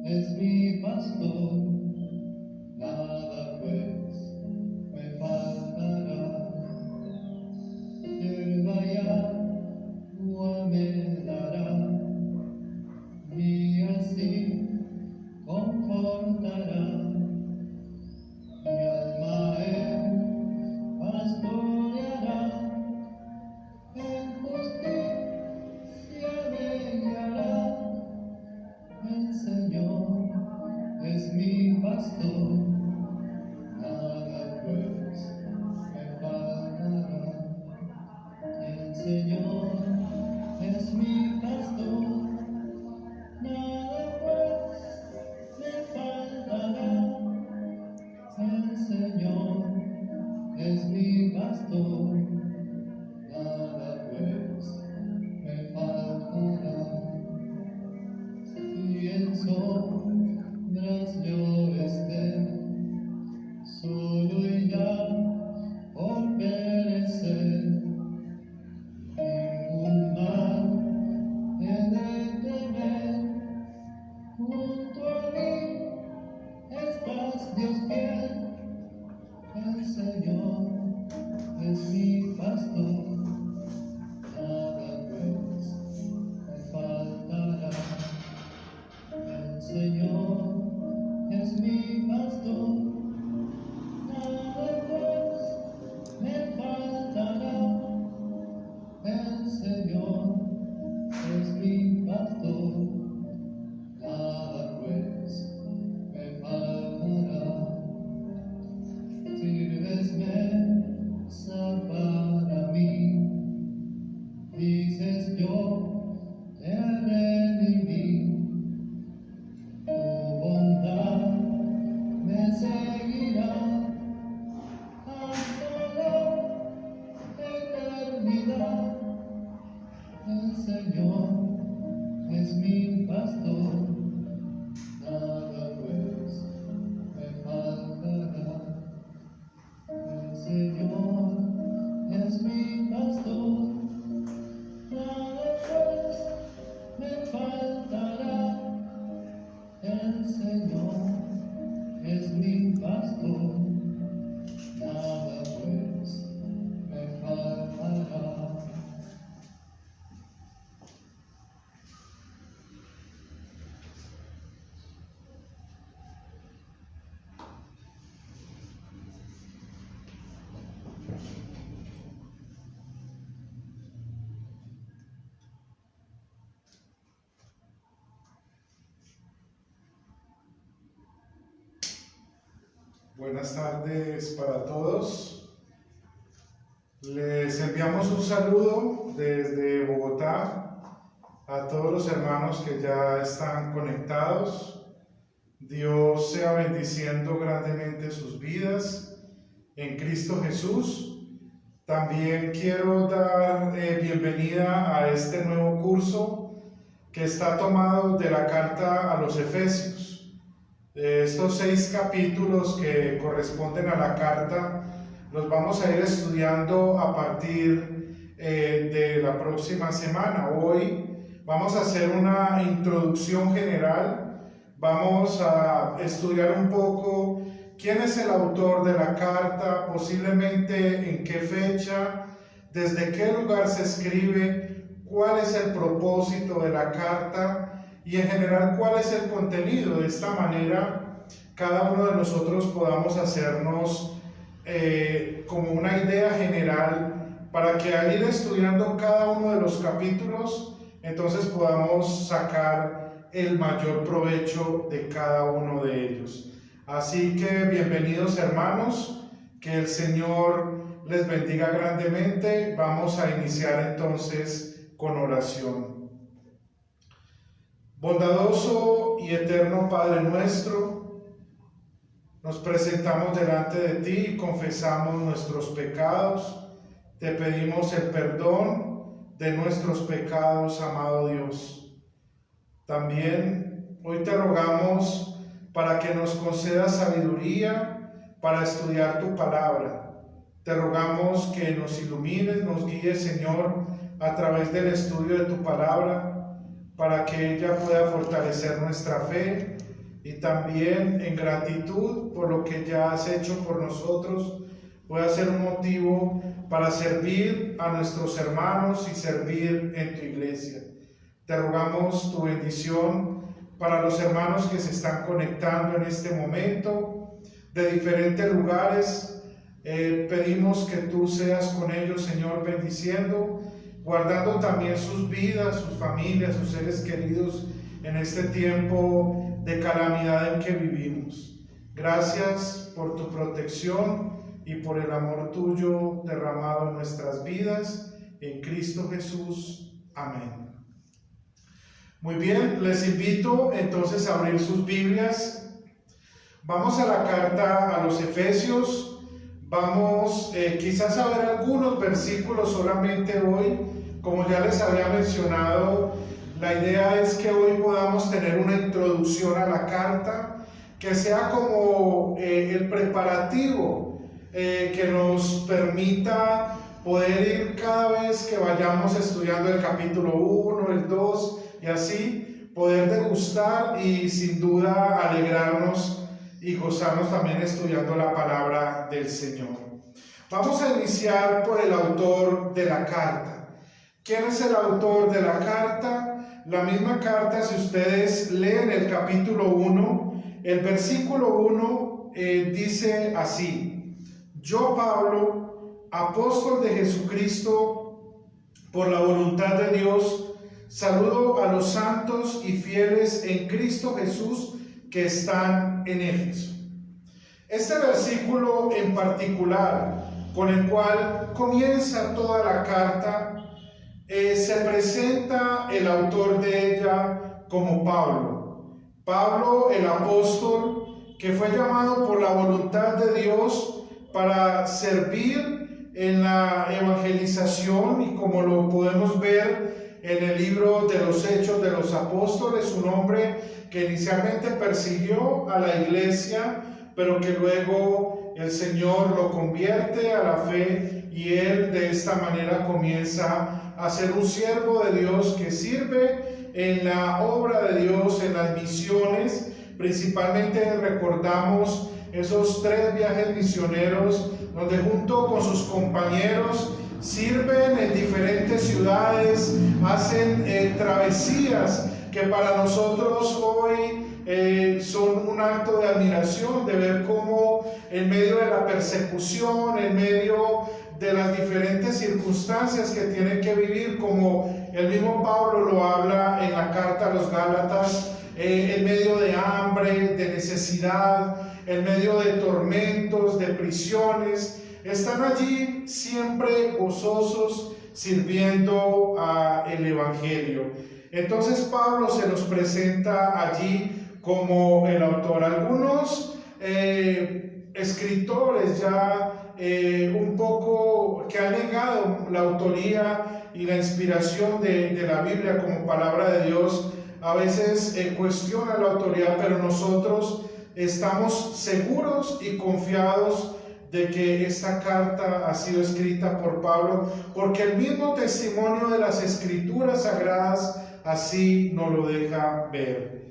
es mi pastor, nada pues me faltará. Hierba y agua me dará, y así confortará. Mi alma él pastoreará, en justicia me guiará. El Señor es mi pastor, nada pues me faltará. El Señor es mi pastor, nada pues me faltará. El Señor es mi pastor, nada pues me faltará. Si en sombras yo esté, solo y ya por perecer, ningún mal he de temer. Junto a mí estás, Dios fiel. El Señor es mi pastor, nada pues me faltará. El Señor es mi pastor, nada pues me faltará. El Señor es mi pastor, nada pues me faltará. Sirves mesa para mí, dices yo te redimí. Tu bondad me seguirá hasta la eternidad. El Señor es mi pastor, nada pues me faltará. El Señor es mi pastor, nada pues me faltará. El Señor es mi pastor, nada pues me faltará. Buenas tardes para todos. Les enviamos un saludo desde Bogotá a todos los hermanos que ya están conectados. Dios sea bendiciendo grandemente sus vidas en Cristo Jesús. También quiero dar bienvenida a este nuevo curso que está tomado de la carta a los Efesios. Estos 6 capítulos que corresponden a la carta los vamos a ir estudiando a partir de la próxima semana. Hoy vamos a hacer una introducción general, vamos a estudiar un poco quién es el autor de la carta, posiblemente en qué fecha, desde qué lugar se escribe, cuál es el propósito de la carta y en general cuál es el contenido. De esta manera cada uno de nosotros podamos hacernos como una idea general para que al ir estudiando cada uno de los capítulos entonces podamos sacar el mayor provecho de cada uno de ellos. Así que bienvenidos hermanos, que el Señor les bendiga grandemente. Vamos a iniciar entonces con oración. Bondadoso y eterno Padre nuestro, nos presentamos delante de ti y confesamos nuestros pecados. Te pedimos el perdón de nuestros pecados, amado Dios. También hoy te rogamos para que nos concedas sabiduría para estudiar tu palabra. Te rogamos que nos ilumines, nos guíes, Señor, a través del estudio de tu palabra, para que ella pueda fortalecer nuestra fe y también en gratitud por lo que ya has hecho por nosotros, pueda ser un motivo para servir a nuestros hermanos y servir en tu iglesia. Te rogamos tu bendición para los hermanos que se están conectando en este momento de diferentes lugares. Pedimos que tú seas con ellos, Señor, bendiciendo, guardando también sus vidas, sus familias, sus seres queridos en este tiempo de calamidad en que vivimos. Gracias por tu protección y por el amor tuyo derramado en nuestras vidas, en Cristo Jesús. Amén. Muy bien, les invito entonces a abrir sus Biblias. Vamos a la carta a los Efesios. Vamos quizás a ver algunos versículos solamente hoy. Como ya les había mencionado, la idea es que hoy podamos tener una introducción a la carta, que sea como el preparativo que nos permita poder ir cada vez que vayamos estudiando el capítulo 1, el 2 y así poder degustar y sin duda alegrarnos y gozarnos también estudiando la palabra del Señor. Vamos a iniciar por el autor de la carta. ¿Quién es el autor de la carta? La misma carta, si ustedes leen el capítulo 1, el versículo 1 dice así: Yo, Pablo, apóstol de Jesucristo, por la voluntad de Dios, saludo a los santos y fieles en Cristo Jesús que están en Éfeso. Este versículo en particular, con el cual comienza toda la carta, se presenta el autor de ella como Pablo. Pablo, el apóstol, que fue llamado por la voluntad de Dios para servir en la evangelización, y como lo podemos ver en el libro de los Hechos de los Apóstoles, un hombre que inicialmente persiguió a la iglesia, pero que luego el Señor lo convierte a la fe y él de esta manera comienza a ser un siervo de Dios que sirve en la obra de Dios, en las misiones. Principalmente recordamos esos 3 viajes misioneros donde junto con sus compañeros sirven en diferentes ciudades, hacen travesías que para nosotros hoy son un acto de admiración, de ver cómo en medio de la persecución, en medio de las diferentes circunstancias que tienen que vivir, como el mismo Pablo lo habla en la carta a los Gálatas, en medio de hambre, de necesidad, en medio de tormentos, de prisiones, están allí siempre gozosos sirviendo el Evangelio. Entonces Pablo se nos presenta allí como el autor. Algunos escritores ya un poco que han negado la autoría y la inspiración de la Biblia como palabra de Dios, a veces cuestionan la autoridad, pero nosotros estamos seguros y confiados de que esta carta ha sido escrita por Pablo, porque el mismo testimonio de las Escrituras Sagradas así nos lo deja ver.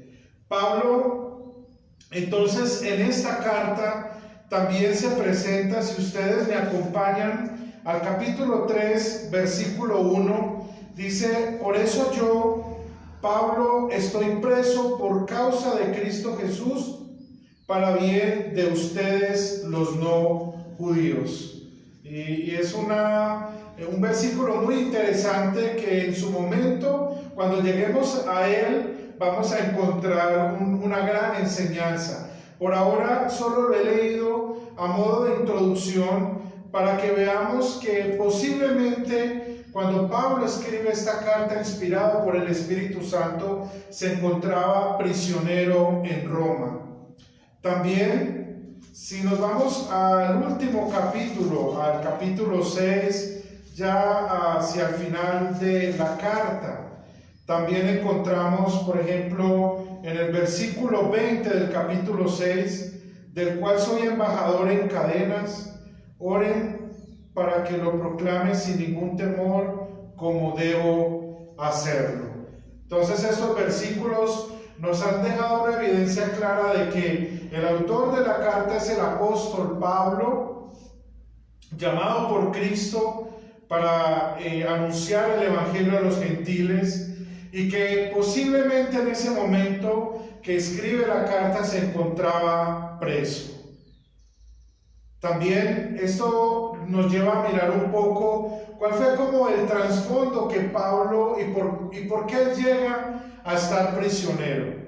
Pablo, entonces, en esta carta también se presenta, si ustedes me acompañan, al capítulo 3, versículo 1, dice: Por eso yo, Pablo, estoy preso por causa de Cristo Jesús, para bien de ustedes los no judíos. Y es un versículo muy interesante que en su momento, cuando lleguemos a él, vamos a encontrar una gran enseñanza. Por ahora solo lo he leído a modo de introducción para que veamos que posiblemente cuando Pablo escribe esta carta inspirado por el Espíritu Santo, se encontraba prisionero en Roma. También, si nos vamos al último capítulo, al capítulo 6, ya hacia el final de la carta, también encontramos, por ejemplo, en el versículo 20 del capítulo 6, del cual soy embajador en cadenas, oren para que lo proclame sin ningún temor, como debo hacerlo. Entonces estos versículos nos han dejado una evidencia evidencia clara de que el autor de la carta es el apóstol Pablo, llamado por Cristo para anunciar el evangelio a los gentiles, y que posiblemente en ese momento que escribe la carta se encontraba preso. También esto nos lleva a mirar un poco cuál fue como el trasfondo que Pablo y por qué él llega a estar prisionero.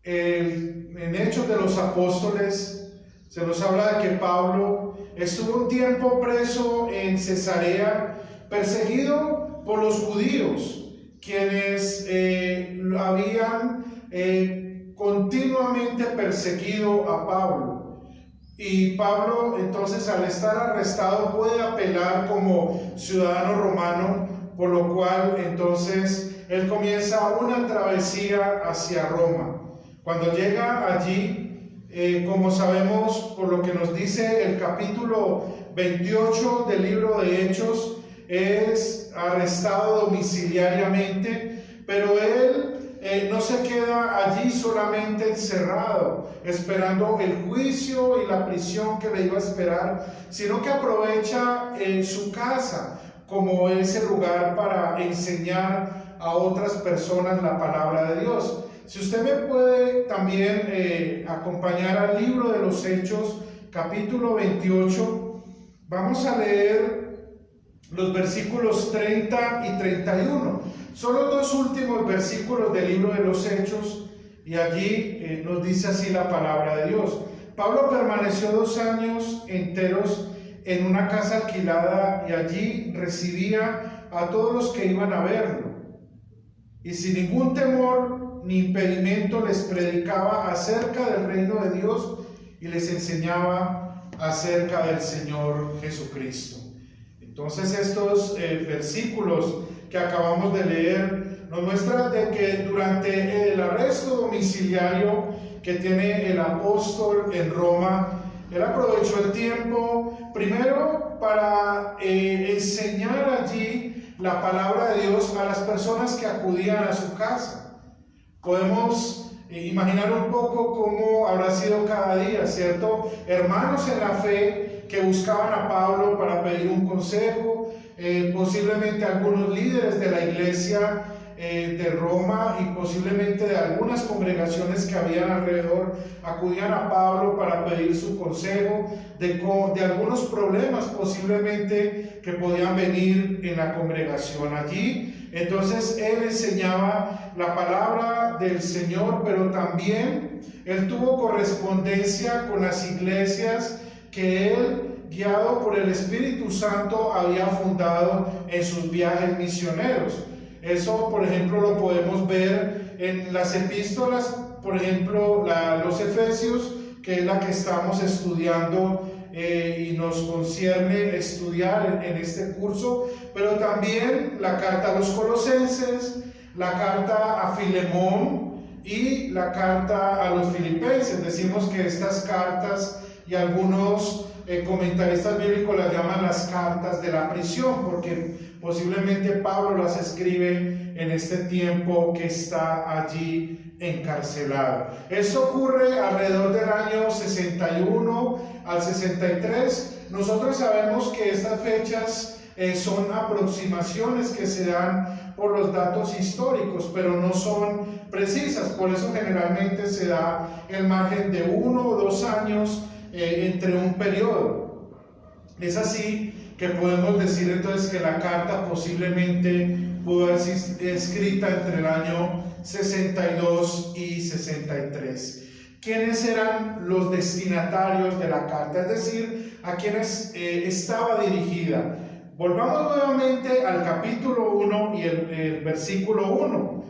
En Hechos de los Apóstoles se nos habla de que Pablo estuvo un tiempo preso en Cesarea, perseguido por los judíos, quienes habían continuamente perseguido a Pablo. Y Pablo, entonces, al estar arrestado, puede apelar como ciudadano romano, por lo cual entonces él comienza una travesía hacia Roma. Cuando llega allí, como sabemos por lo que nos dice el capítulo 28 del libro de Hechos, es arrestado domiciliariamente, pero él no se queda allí solamente encerrado, esperando el juicio y la prisión que le iba a esperar, sino que aprovecha su casa como ese lugar para enseñar a otras personas la palabra de Dios. Si usted me puede también acompañar al libro de los Hechos, capítulo 28, vamos a leer los versículos 30 y 31. Son los dos últimos versículos del libro de los Hechos, y allí nos dice así la palabra de Dios. Pablo permaneció 2 años enteros en una casa alquilada y allí recibía a todos los que iban a verlo. Y sin ningún temor ni impedimento les predicaba acerca del reino de Dios y les enseñaba acerca del Señor Jesucristo. Entonces estos versículos que acabamos de leer nos muestran de que durante el arresto domiciliario que tiene el apóstol en Roma, él aprovechó el tiempo primero para enseñar allí la palabra de Dios a las personas que acudían a su casa. Podemos imaginar un poco cómo habrá sido cada día, ¿cierto? Hermanos en la fe que buscaban a Pablo para pedir un consejo, posiblemente algunos líderes de la iglesia de Roma y posiblemente de algunas congregaciones que habían alrededor, acudían a Pablo para pedir su consejo de algunos problemas posiblemente que podían venir en la congregación allí. Entonces él enseñaba la palabra del Señor, pero también él tuvo correspondencia con las iglesias que él, guiado por el Espíritu Santo, había fundado en sus viajes misioneros. Eso, por ejemplo, lo podemos ver en las epístolas, por ejemplo, los Efesios, que es la que estamos estudiando y nos concierne estudiar en este curso, pero también la carta a los Colosenses, la carta a Filemón y la carta a los Filipenses. Decimos que estas cartas, y algunos comentaristas bíblicos las llaman las cartas de la prisión, porque posiblemente Pablo las escribe en este tiempo que está allí encarcelado. Esto ocurre alrededor del año 61 al 63. Nosotros sabemos que estas fechas son aproximaciones que se dan por los datos históricos, pero no son precisas. Por eso generalmente se da el margen de 1 o 2 años entre un periodo. Es así que podemos decir entonces que la carta posiblemente pudo haber sido escrita entre el año 62 y 63. ¿Quiénes eran los destinatarios de la carta? Es decir, a quienes estaba dirigida. Volvamos nuevamente al capítulo 1 y el versículo 1.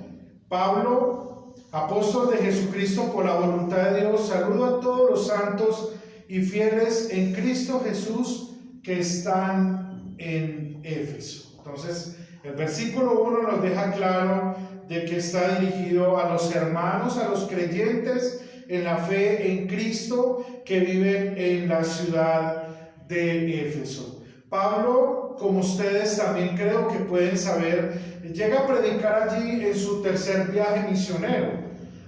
Pablo, apóstol de Jesucristo por la voluntad de Dios, saludo a todos los santos y fieles en Cristo Jesús que están en Éfeso. Entonces, el versículo 1 nos deja claro de que está dirigido a los hermanos, a los creyentes en la fe en Cristo que viven en la ciudad de Éfeso. Pablo, como ustedes también creo que pueden saber, llega a predicar allí en su tercer viaje misionero.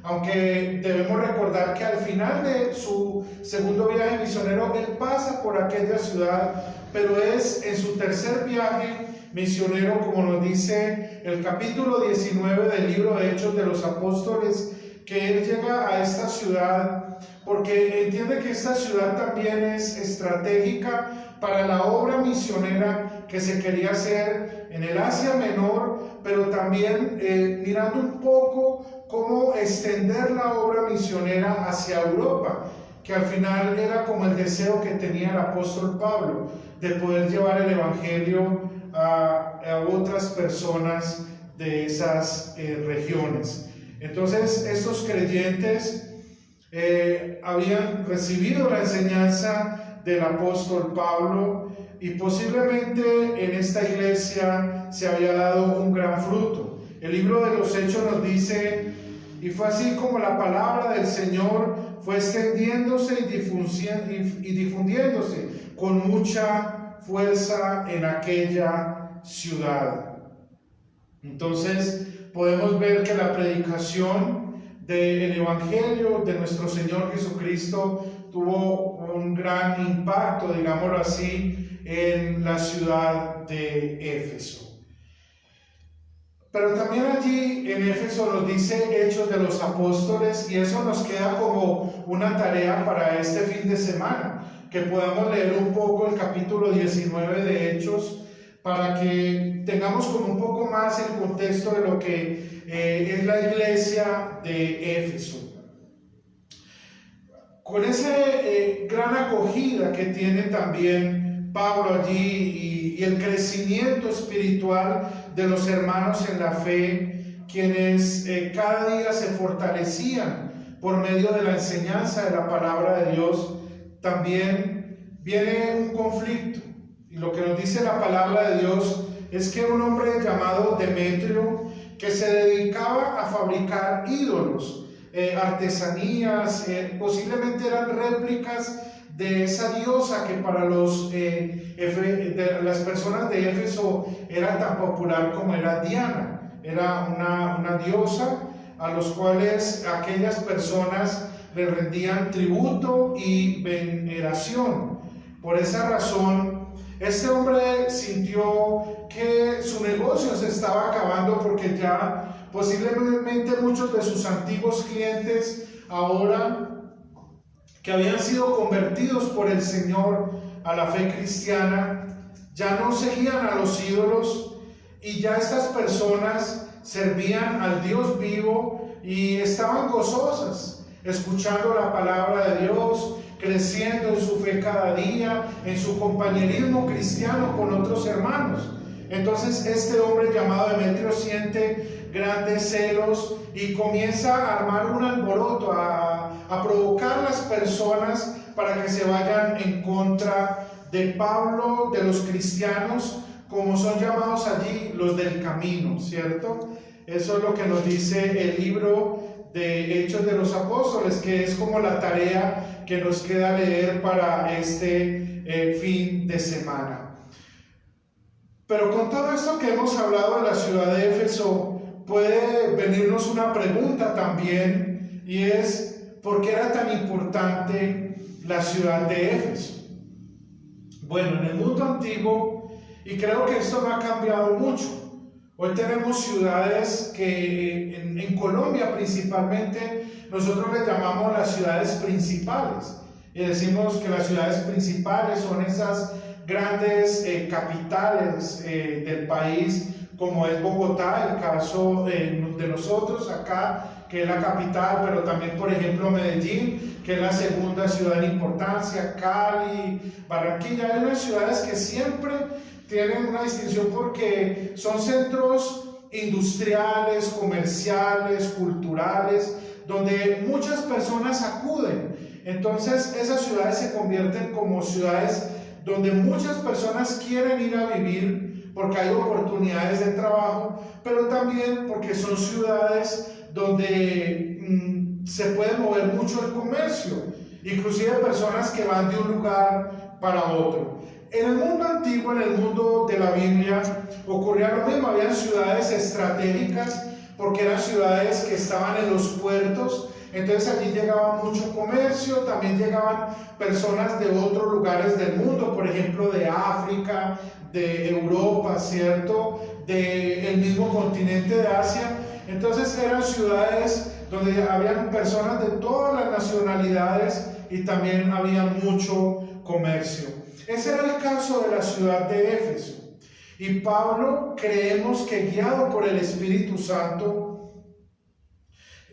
aunque debemos recordar que al final de su segundo viaje misionero, él pasa por aquella ciudad, pero es en su tercer viaje misionero, como nos dice el capítulo 19 del libro de Hechos de los Apóstoles, que él llega a esta ciudad porque entiende que esta ciudad también es estratégica para la obra misionera que se quería hacer en el Asia Menor, pero también mirando un poco cómo extender la obra misionera hacia Europa, que al final era como el deseo que tenía el apóstol Pablo, de poder llevar el evangelio a otras personas de esas regiones. Entonces estos creyentes habían recibido la enseñanza del apóstol Pablo y posiblemente en esta iglesia se había dado un gran fruto. El libro de los Hechos nos dice: y fue así como la palabra del Señor fue extendiéndose y difundiéndose con mucha fuerza en aquella ciudad. Entonces podemos ver que la predicación del Evangelio de nuestro Señor Jesucristo tuvo un gran impacto, digámoslo así, en la ciudad de Éfeso. Pero también allí en Éfeso nos dice Hechos de los Apóstoles, y eso nos queda como una tarea para este fin de semana, que podamos leer un poco el capítulo 19 de Hechos, para que tengamos como un poco más el contexto de lo que es la iglesia de Éfeso. Con esa gran acogida que tiene también Pablo allí y el crecimiento espiritual de los hermanos en la fe, quienes cada día se fortalecían por medio de la enseñanza de la palabra de Dios, también viene un conflicto. Y lo que nos dice la palabra de Dios es que un hombre llamado Demetrio, que se dedicaba a fabricar ídolos, artesanías, posiblemente eran réplicas de esa diosa que para las personas de Éfeso era tan popular como era Diana. Era una diosa a los cuales aquellas personas le rendían tributo y veneración. Por esa razón, este hombre sintió que su negocio se estaba acabando, porque ya posiblemente muchos de sus antiguos clientes, ahora que habían sido convertidos por el Señor a la fe cristiana, ya no seguían a los ídolos, y ya estas personas servían al Dios vivo y estaban gozosas, escuchando la palabra de Dios, creciendo en su fe cada día, en su compañerismo cristiano con otros hermanos. Entonces este hombre llamado Demetrio siente grandes celos y comienza a armar un alboroto, a provocar a las personas para que se vayan en contra de Pablo, de los cristianos, como son llamados allí los del camino, ¿cierto? Eso es lo que nos dice el libro de Hechos de los Apóstoles, que es como la tarea que nos queda leer para este fin de semana. Pero con todo esto que hemos hablado de la ciudad de Éfeso, puede venirnos una pregunta también, y es: ¿por qué era tan importante la ciudad de Éfeso? Bueno, en el mundo antiguo, y creo que esto no ha cambiado mucho, hoy tenemos ciudades que en Colombia principalmente nosotros les llamamos las ciudades principales, y decimos que las ciudades principales son esas grandes capitales del país, como es Bogotá, el caso de nosotros acá, que es la capital, pero también, por ejemplo, Medellín, que es la segunda ciudad en importancia, Cali, Barranquilla. Hay unas ciudades que siempre tienen una distinción porque son centros industriales, comerciales, culturales, donde muchas personas acuden. Entonces esas ciudades se convierten como ciudades donde muchas personas quieren ir a vivir, porque hay oportunidades de trabajo, pero también porque son ciudades donde se puede mover mucho el comercio, inclusive personas que van de un lugar para otro. En el mundo antiguo, en el mundo de la Biblia, ocurría lo mismo. Había ciudades estratégicas porque eran ciudades que estaban en los puertos. Entonces allí llegaba mucho comercio, también llegaban personas de otros lugares del mundo, por ejemplo de África, de Europa, ¿cierto? Del mismo continente de Asia. Entonces eran ciudades donde habían personas de todas las nacionalidades y también había mucho comercio. Ese era el caso de la ciudad de Éfeso. Y Pablo, creemos que guiado por el Espíritu Santo,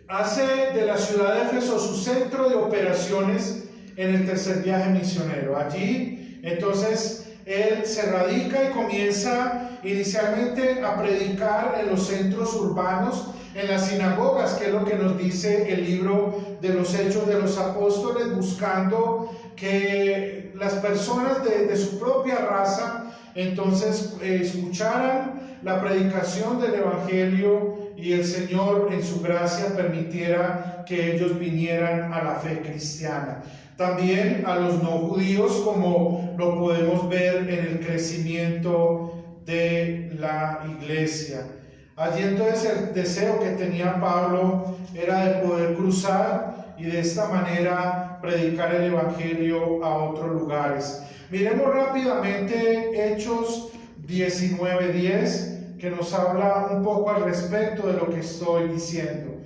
hace de la ciudad de Éfeso su centro de operaciones en el tercer viaje misionero. Allí, entonces, él se radica y comienza inicialmente a predicar en los centros urbanos, en las sinagogas, que es lo que nos dice el libro de los Hechos de los Apóstoles, buscando que las personas de su propia raza entonces escucharan la predicación del Evangelio y el Señor en su gracia permitiera que ellos vinieran a la fe cristiana. También a los no judíos, como lo podemos ver en el crecimiento de la iglesia. Allí entonces el deseo que tenía Pablo era de poder cruzar y de esta manera predicar el Evangelio a otros lugares. Miremos rápidamente Hechos 19:10, que nos habla un poco al respecto de lo que estoy diciendo.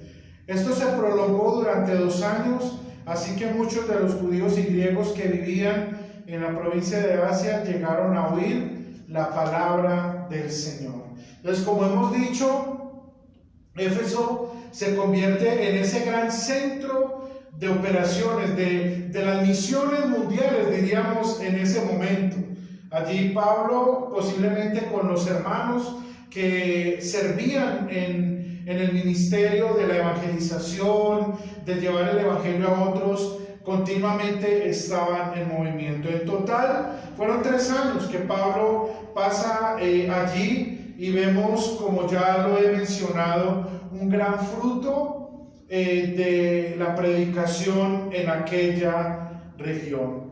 Esto se prolongó durante 2 años, así que muchos de los judíos y griegos que vivían en la provincia de Asia llegaron a oír la palabra del Señor. Entonces, como hemos dicho, Éfeso se convierte en ese gran centro de operaciones, de las misiones mundiales, diríamos, en ese momento. Allí Pablo, posiblemente con los hermanos que servían en el ministerio de la evangelización, de llevar el evangelio a otros, continuamente estaban en movimiento. En total, fueron 3 años que Pablo pasa allí, y vemos, como ya lo he mencionado, un gran fruto de la predicación en aquella región.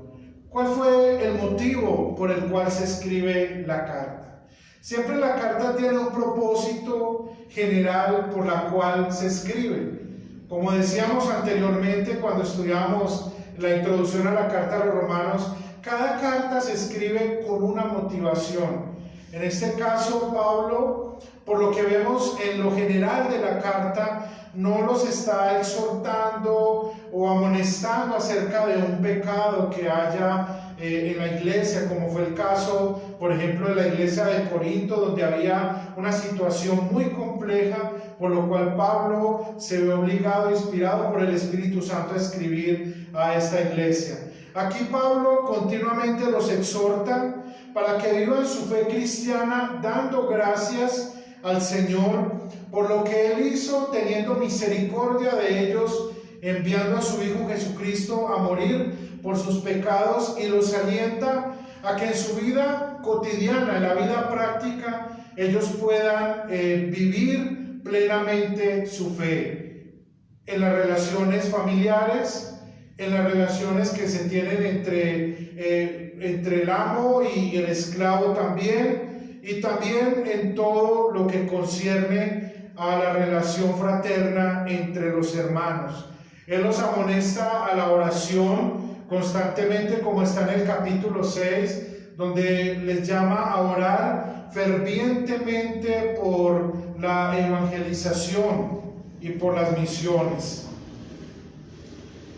¿Cuál fue el motivo por el cual se escribe la carta? Siempre la carta tiene un propósito general por la cual se escribe. Como decíamos anteriormente cuando estudiamos la introducción a la carta a los Romanos, cada carta se escribe con una motivación. En este caso, Pablo, por lo que vemos en lo general de la carta, no los está exhortando o amonestando acerca de un pecado que haya en la iglesia, como fue el caso, por ejemplo, de la iglesia de Corinto, donde había una situación muy compleja, por lo cual Pablo se ve obligado, inspirado por el Espíritu Santo, a escribir a esta iglesia. Aquí Pablo continuamente los exhorta para que vivan su fe cristiana dando gracias al Señor por lo que Él hizo, teniendo misericordia de ellos, enviando a su Hijo Jesucristo a morir por sus pecados, y los alienta a que en su vida cotidiana, en la vida práctica, ellos puedan vivir plenamente su fe en las relaciones familiares, en las relaciones que se tienen entre el amo y el esclavo también, y también en todo lo que concierne a la relación fraterna entre los hermanos. Él los amonesta a la oración constantemente, como está en el capítulo 6, donde les llama a orar fervientemente por la evangelización y por las misiones.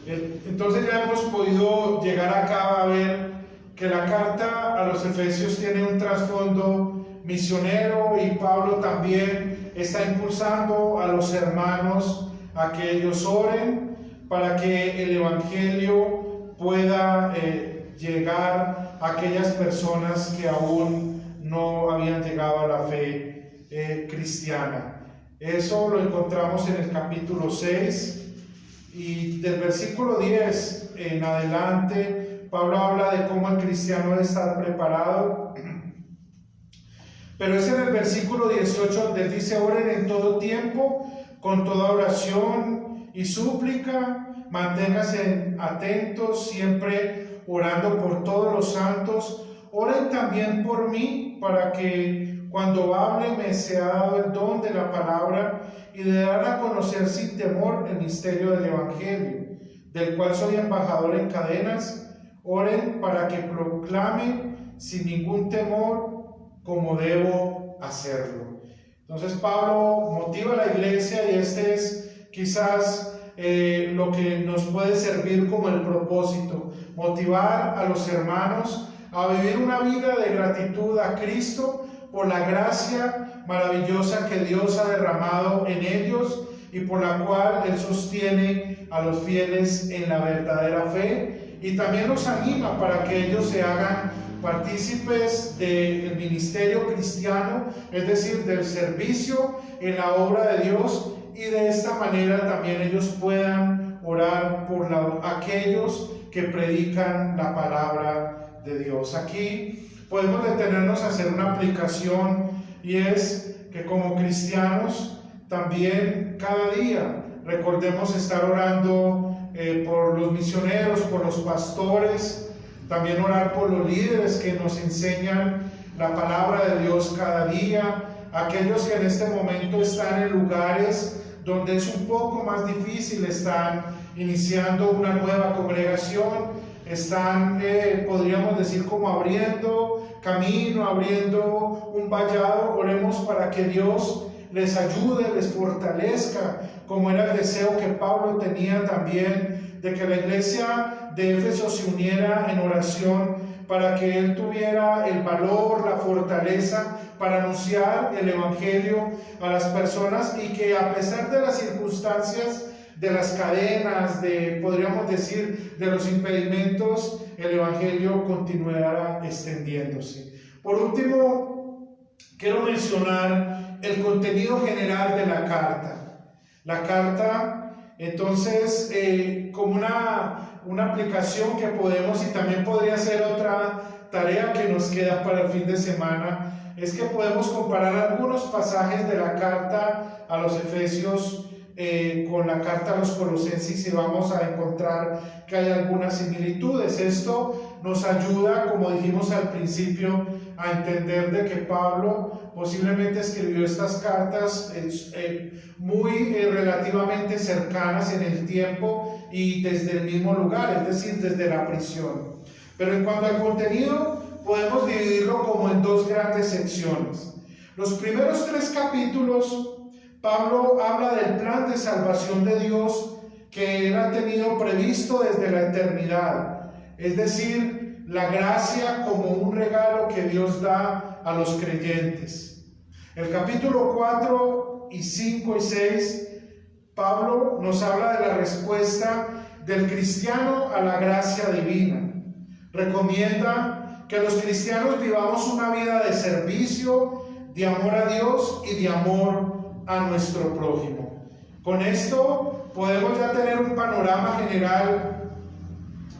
Entonces ya hemos podido llegar acá a ver que la carta a los Efesios tiene un trasfondo misionero, y Pablo también está impulsando a los hermanos a que ellos oren para que el Evangelio pueda llegar a aquellas personas que aún no habían llegado a la fe cristiana. Eso lo encontramos en el capítulo 6. Y del versículo 10 en adelante, Pablo habla de cómo el cristiano debe estar preparado. Pero es en el versículo 18 donde dice: oren en todo tiempo, con toda oración y súplica, manténganse atentos, siempre orando por todos los santos. Oren también por mí, para que cuando hable me sea dado el don de la palabra y de dar a conocer sin temor el misterio del Evangelio, del cual soy embajador en cadenas. Oren para que proclame sin ningún temor como debo hacerlo. Entonces Pablo motiva a la iglesia y este es quizás lo que nos puede servir como el propósito, motivar a los hermanos a vivir una vida de gratitud a Cristo por la gracia maravillosa que Dios ha derramado en ellos y por la cual Él sostiene a los fieles en la verdadera fe, y también los anima para que ellos se hagan partícipes del ministerio cristiano, es decir, del servicio en la obra de Dios, y de esta manera también ellos puedan orar por aquellos que predican la palabra de Dios. Aquí podemos detenernos a hacer una aplicación, y es que como cristianos también cada día recordemos estar orando por los misioneros, por los pastores, también orar por los líderes que nos enseñan la palabra de Dios cada día, aquellos que en este momento están en lugares donde es un poco más difícil, están iniciando una nueva congregación, están, podríamos decir, como abriendo camino, abriendo un vallado. Oremos para que Dios les ayude, les fortalezca, como era el deseo que Pablo tenía también, de que la iglesia de Éfeso se uniera en oración para que él tuviera el valor, la fortaleza para anunciar el Evangelio a las personas, y que a pesar de las circunstancias, de las cadenas, podríamos decir, de los impedimentos, el Evangelio continuara extendiéndose. Por último, quiero mencionar el contenido general de la carta. La carta, entonces, como una aplicación que podemos, y también podría ser otra tarea que nos queda para el fin de semana, es que podemos comparar algunos pasajes de la carta a los Efesios con la carta a los Colosenses, y vamos a encontrar que hay algunas similitudes. Esto nos ayuda, como dijimos al principio, a entender de que Pablo posiblemente escribió estas cartas muy relativamente cercanas en el tiempo y desde el mismo lugar, es decir, desde la prisión. Pero en cuanto al contenido, podemos dividirlo como en dos grandes secciones. Los primeros 3 capítulos, Pablo habla del plan de salvación de Dios que él ha tenido previsto desde la eternidad, es decir, la gracia como un regalo que Dios da a los creyentes. El capítulo 4 y 5 y 6, Pablo nos habla de la respuesta del cristiano a la gracia divina. Recomienda que los cristianos vivamos una vida de servicio, de amor a Dios y de amor a nuestro prójimo. Con esto podemos ya tener un panorama general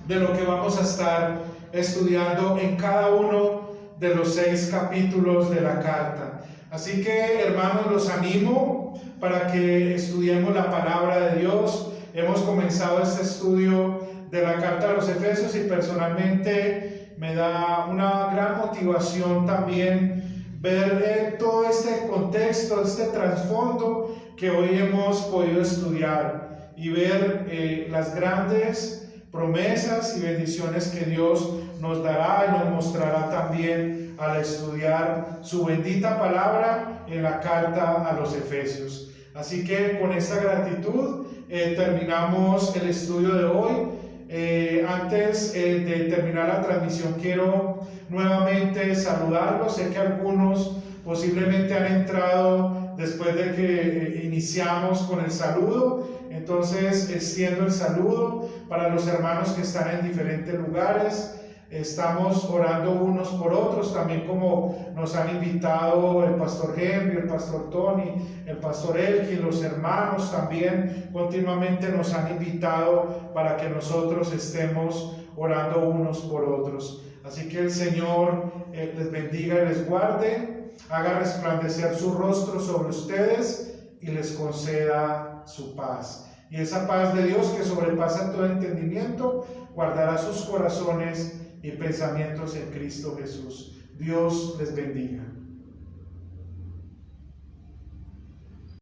de lo que vamos a estar estudiando en cada uno de los 6 capítulos de la carta. Así que, hermanos, los animo para que estudiemos la palabra de Dios. Hemos comenzado este estudio de la carta a los Efesios y personalmente me da una gran motivación también ver todo este contexto, este trasfondo que hoy hemos podido estudiar, y ver las grandes promesas y bendiciones que Dios nos dará y nos mostrará también al estudiar su bendita palabra en la carta a los Efesios. Así que con esta gratitud terminamos el estudio de hoy. Antes de terminar la transmisión, quiero nuevamente saludarlos. Sé que algunos posiblemente han entrado después de que iniciamos con el saludo, entonces extiendo el saludo para los hermanos que están en diferentes lugares. Estamos orando unos por otros, también como nos han invitado el pastor Henry, el pastor Tony, el pastor Elkin, los hermanos también continuamente nos han invitado para que nosotros estemos orando unos por otros. Así que el Señor les bendiga y les guarde, haga resplandecer su rostro sobre ustedes y les conceda su paz. Y esa paz de Dios que sobrepasa todo entendimiento guardará sus corazones y pensamientos en Cristo Jesús. Dios les bendiga.